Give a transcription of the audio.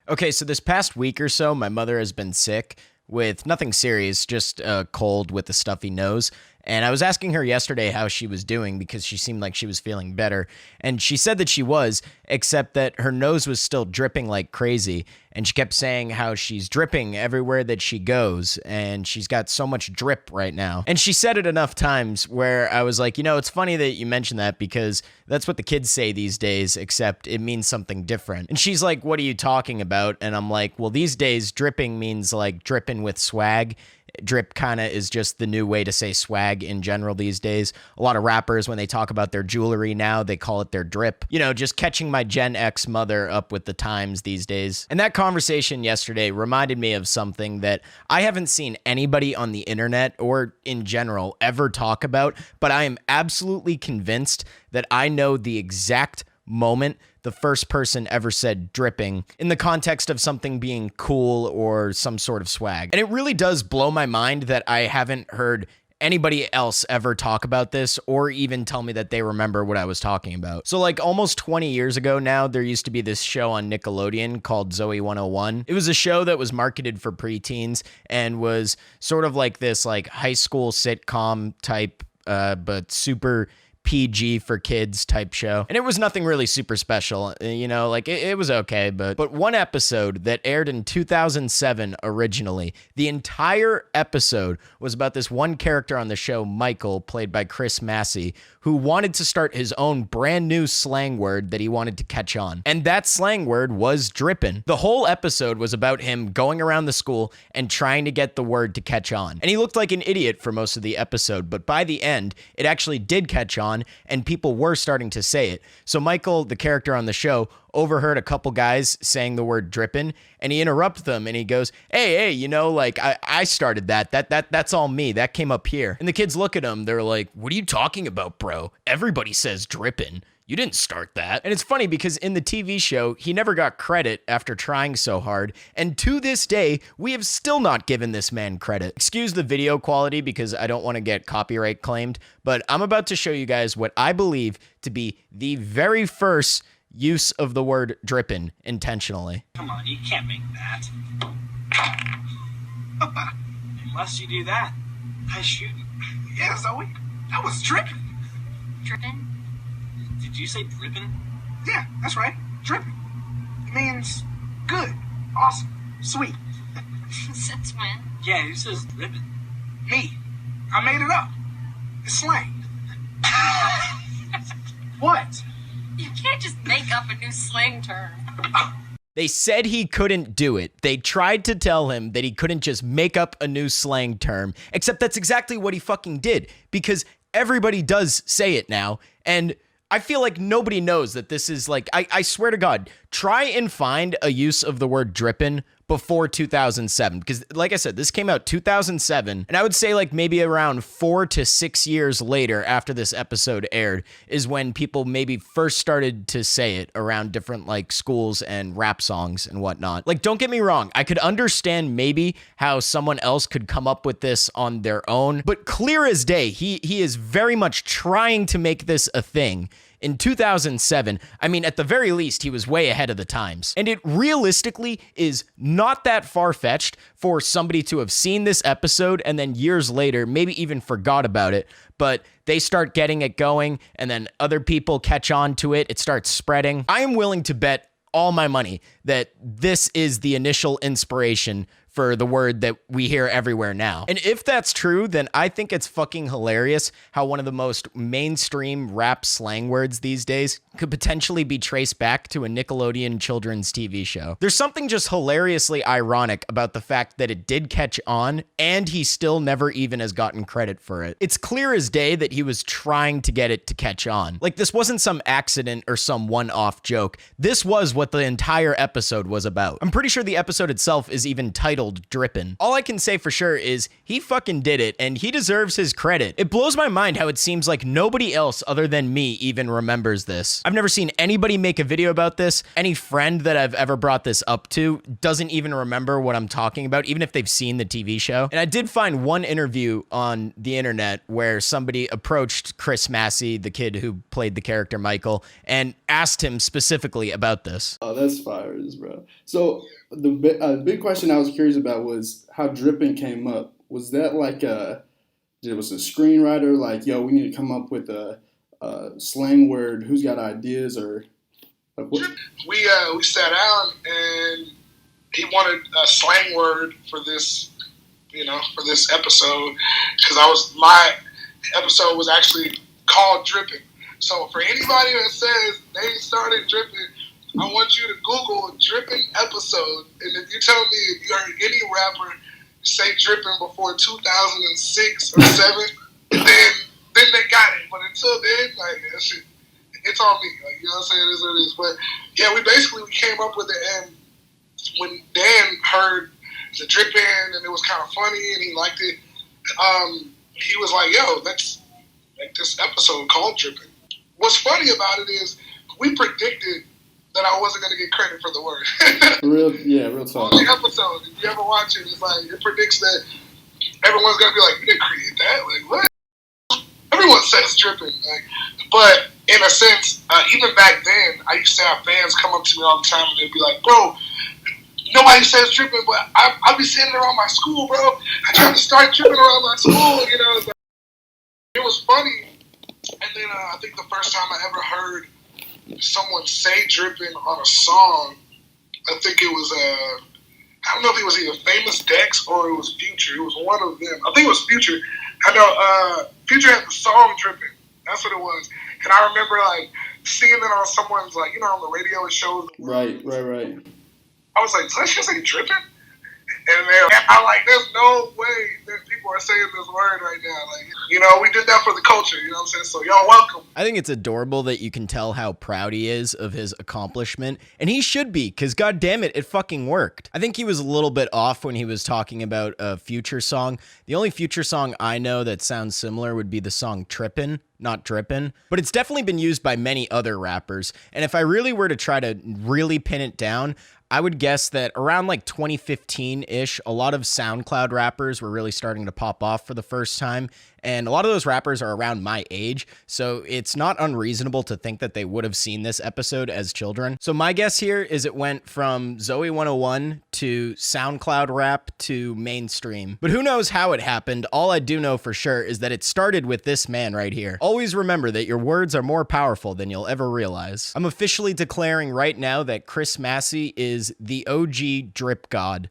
Okay, so this past week or so, my mother has been sick with nothing serious, just a cold with a stuffy nose. And I was asking her yesterday how she was doing because she seemed like she was feeling better. And she said that she was, except that her nose was still dripping like crazy. And she kept saying how she's dripping everywhere that she goes. And she's got so much drip right now. And she said it enough times where I was like, you know, it's funny that you mentioned that because that's what the kids say these days, except it means something different. And she's like, what are you talking about? And I'm like, well, these days dripping means like dripping with swag. Drip kind of is just the new way to say swag in general these days. A lot of rappers, when they talk about their jewelry now, they call it their drip. You know, just catching my Gen X mother up with the times these days. And that conversation yesterday reminded me of something that I haven't seen anybody on the internet or in general ever talk about, but I am absolutely convinced that I know the exact moment the first person ever said dripping in the context of something being cool or some sort of swag. And it really does blow my mind that I haven't heard anybody else ever talk about this or even tell me that they remember what I was talking about. So like almost 20 years ago now, there used to be this show on Nickelodeon called Zoey 101. It was a show that was marketed for preteens and was sort of like this like high school sitcom type, but super PG for kids type show. And it was nothing really super special, you know, like it was okay, but one episode that aired in 2007 originally, the entire episode was about this one character on the show, Michael, played by Massey, who wanted to start his own brand new slang word that he wanted to catch on. And that slang word was drippin'. The whole episode was about him going around the school and trying to get the word to catch on. And he looked like an idiot for most of the episode, but by the end, it actually did catch on and people were starting to say it. So Michael, the character on the show, overheard a couple guys saying the word drippin', and he interrupted them and he goes, hey, you know, like I started that's all me. That came up here. And the kids look at him. They're like, what are you talking about, bro? Everybody says drippin'. You didn't start that. And it's funny because in the TV show, he never got credit after trying so hard. And to this day, we have still not given this man credit. Excuse the video quality because I don't want to get copyright claimed, but I'm about to show you guys what I believe to be the very first use of the word drippin' intentionally. Come on, you can't make that. Unless you do that, I shoot. Yeah, Zoe, that was drippin'. Drippin'? Did you say drippin'? Yeah, that's right, drippin'. It means good, awesome, sweet. Since when? Yeah, who says drippin'? Me. I made it up. It's slang. What? You can't just make up a new slang term. They said he couldn't do it. They tried to tell him that he couldn't just make up a new slang term, except that's exactly what he fucking did because everybody does say it now. And I feel like nobody knows that this is like, I swear to God, try and find a use of the word drippin' before 2007. Because like I said, this came out 2007. And I would say like maybe around 4 to 6 years later after this episode aired is when people maybe first started to say it around different like schools and rap songs and whatnot. Like, don't get me wrong. I could understand maybe how someone else could come up with this on their own. But clear as day, he is very much trying to make this a thing. In 2007, I mean, at the very least, he was way ahead of the times. And it realistically is not that far-fetched for somebody to have seen this episode and then years later, maybe even forgot about it, but they start getting it going and then other people catch on to it. It starts spreading. I am willing to bet all my money that this is the initial inspiration for the word that we hear everywhere now. And if that's true, then I think it's fucking hilarious how one of the most mainstream rap slang words these days could potentially be traced back to a Nickelodeon children's TV show. There's something just hilariously ironic about the fact that it did catch on and he still never even has gotten credit for it. It's clear as day that he was trying to get it to catch on. Like this wasn't some accident or some one-off joke. This was what the entire episode was about. I'm pretty sure the episode itself is even titled titled Drippin'. All I can say for sure is he fucking did it, and he deserves his credit. It blows my mind how it seems like nobody else other than me even remembers this. I've never seen anybody make a video about this. Any friend that I've ever brought this up to doesn't even remember what I'm talking about, even if they've seen the TV show. And I did find one interview on the internet where somebody approached Chris Massey, the kid who played the character Michael, and asked him specifically about this. Oh, that's fire, bro. So the big question I was curious about was how Drippin' came up. Was that like was a screenwriter like, yo, we need to come up with a slang word? Who's got ideas? Or like what? We sat down and he wanted a slang word for this, for this episode, because my episode was actually called Drippin'. So for anybody that says they started dripping, I want you to Google Drippin' episode, and if you tell me if you heard any rapper say Drippin' before 2006 or 7, then they got it. But until then, like, that shit, it's on me. Like, you know what I'm saying? It is what it is. But yeah, we came up with it, and when Dan heard the Drippin' and it was kind of funny and he liked it, he was like, "Yo, let's make this episode called Drippin'." What's funny about it is we predicted that I wasn't going to get credit for the word. real talk. On the episode, if you ever watch it, it's like it predicts that everyone's going to be like, "You didn't create that." Like, what? Everyone says dripping. Like, but in a sense, even back then, I used to have fans come up to me all the time and they'd be like, "Bro, nobody says dripping, but I'll be saying it around my school, bro. I tried to start dripping around my school." It was funny. And then I think the first time I ever heard someone say dripping on a song, I think it was, I don't know if it was either Famous Dex or it was Future. It was one of them. I think it was Future. I know Future had the song Dripping. That's what it was. And I remember, like, seeing it on someone's, like, on the radio and shows. Right. I was like, "Did I just say dripping?" And then I'm like, "There's no way that people are saying this word right now." Like, we did that for the culture, you know what I'm saying? So y'all welcome. I think it's adorable that you can tell how proud he is of his accomplishment, and he should be, because god damn it fucking worked. I think he was a little bit off when he was talking about a Future song. The only Future song I know that sounds similar would be the song Trippin', not Drippin', but it's definitely been used by many other rappers, and if I really were to try to really pin it down, I would guess that around like 2015-ish, a lot of SoundCloud rappers were really starting to pop off for the first time. And a lot of those rappers are around my age, so it's not unreasonable to think that they would have seen this episode as children. So my guess here is it went from Zoey 101 to SoundCloud rap to mainstream. But who knows how it happened? All I do know for sure is that it started with this man right here. Always remember that your words are more powerful than you'll ever realize. I'm officially declaring right now that Chris Massey is the OG drip god.